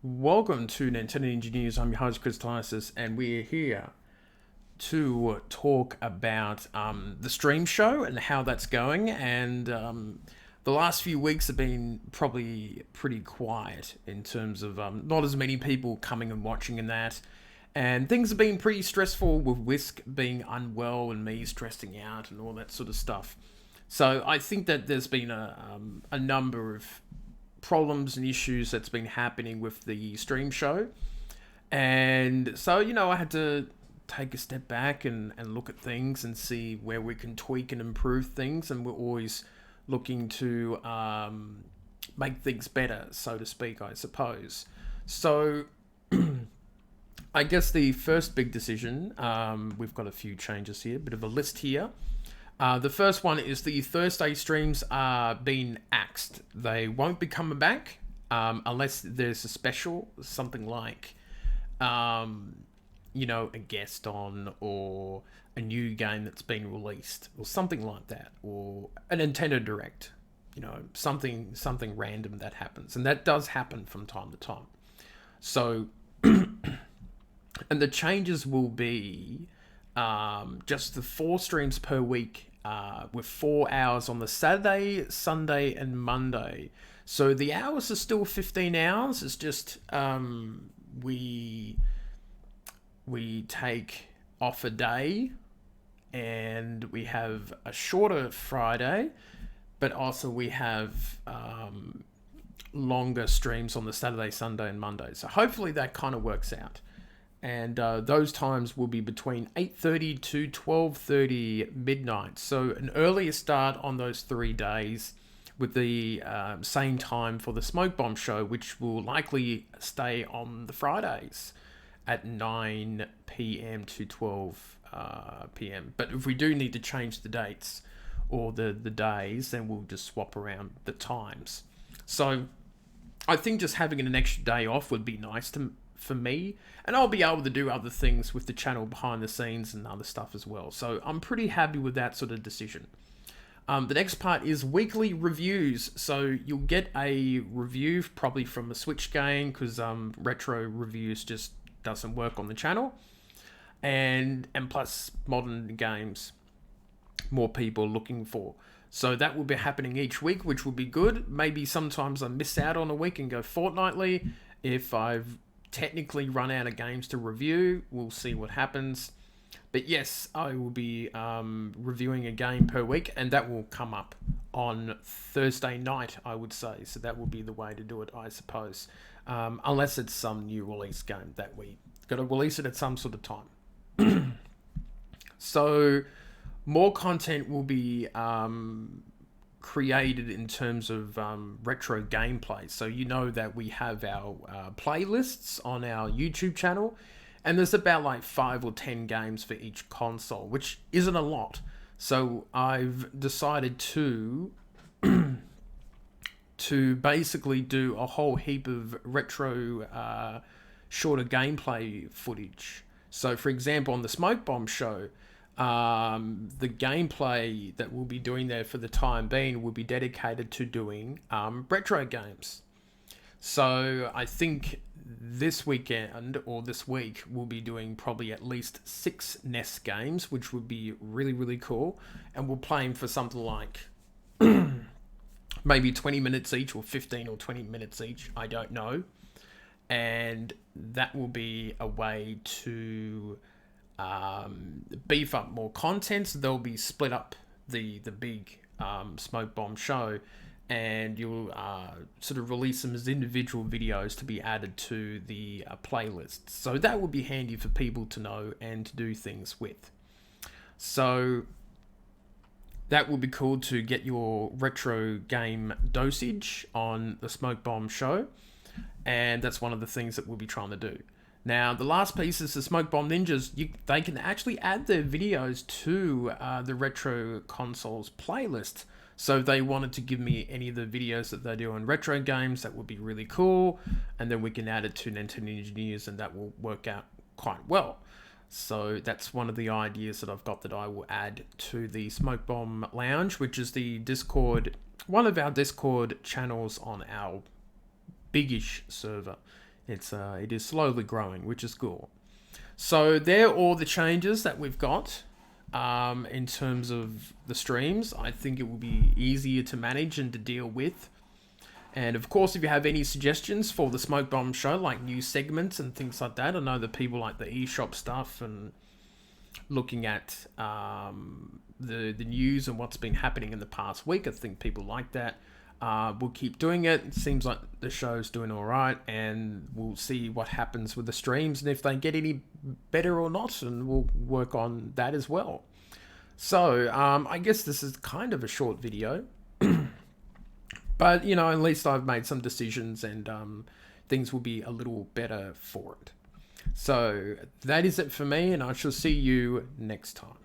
Welcome to Nintendo Engineers. I'm your host, Chris Tysis, and we're here to talk about the stream show and how that's going. And the last few weeks have been probably pretty quiet in terms of not as many people coming and watching in that. And things have been pretty stressful with Whisk being unwell and me stressing out and all that sort of stuff. So I think that there's been a number of problems and issues that's been happening with the stream show. And so, I had to take a step back and look at things and see where we can tweak and improve things. And we're always looking to make things better, so to speak, I suppose. So, I guess the first big decision, we've got a few changes here, bit of a list here. The first one is the Thursday streams are being axed. They won't be coming back unless there's a special, something like, a guest on or a new game that's been released or something like that, or a Nintendo Direct. Something random that happens, and that does happen from time to time. So, and the changes will be just the 4 streams per week with 4 hours on the Saturday, Sunday, and Monday. So the hours are still 15 hours. It's just we take off a day and we have a shorter Friday, but also we have longer streams on the Saturday, Sunday, and Monday. So hopefully that kind of works out. And those times will be between 8:30 to 12:30 midnight. So an earlier start on those 3 days with the same time for the Smoke Bomb show, which will likely stay on the Fridays at 9 p.m. to 12 p.m. But if we do need to change the dates or the days, then we'll just swap around the times. So I think just having an extra day off would be nice for me, and I'll be able to do other things with the channel behind the scenes and other stuff as well. So I'm pretty happy with that sort of decision. The next part is weekly reviews. So you'll get a review probably from a Switch game, because retro reviews just doesn't work on the channel, and plus modern games more people looking for. So that will be happening each week, which will be good. Maybe sometimes I miss out on a week and go fortnightly if I've technically run out of games to review. We'll see what happens. But yes, I will be reviewing a game per week, and that will come up on Thursday night, I would say. So that will be the way to do it, I suppose. Unless it's some new release game that we got to release it at some sort of time. So more content will be created in terms of retro gameplay. So that we have our playlists on our YouTube channel, and there's about like 5 or 10 games for each console, which isn't a lot. So I've decided to basically do a whole heap of retro shorter gameplay footage. So for example, on the Smoke Bomb show, the gameplay that we'll be doing there for the time being will be dedicated to doing retro games. So I think this weekend or this week we'll be doing probably at least 6 NES games, which would be really, really cool. And we'll play them for something like maybe 20 minutes each, or 15 or 20 minutes each. I don't know. And that will be a way to beef up more content. So they'll be split up the big Smoke Bomb show, and you'll sort of release them as individual videos to be added to the playlists. So that would be handy for people to know and to do things with. So that would be cool to get your retro game dosage on the Smoke Bomb show, and that's one of the things that we'll be trying to do. Now, the last piece is the Smoke Bomb Ninjas. They can actually add their videos to the Retro Consoles playlist. So if they wanted to give me any of the videos that they do on retro games, that would be really cool. And then we can add it to Nintendo Engineers, and that will work out quite well. So that's one of the ideas that I've got that I will add to the Smoke Bomb Lounge, which is the Discord, one of our Discord channels on our biggish server. It is slowly growing, which is cool. So they're all the changes that we've got. In terms of the streams, I think it will be easier to manage and to deal with. And of course, if you have any suggestions for the Smoke Bomb show, like new segments and things like that, I know that people like the eShop stuff and looking at the news and what's been happening in the past week. I think people like that. We'll keep doing it. It seems like the show's doing all right, and we'll see what happens with the streams and if they get any better or not, and we'll work on that as well. So I guess this is kind of a short video, but at least I've made some decisions, and things will be a little better for it. So that is it for me, and I shall see you next time.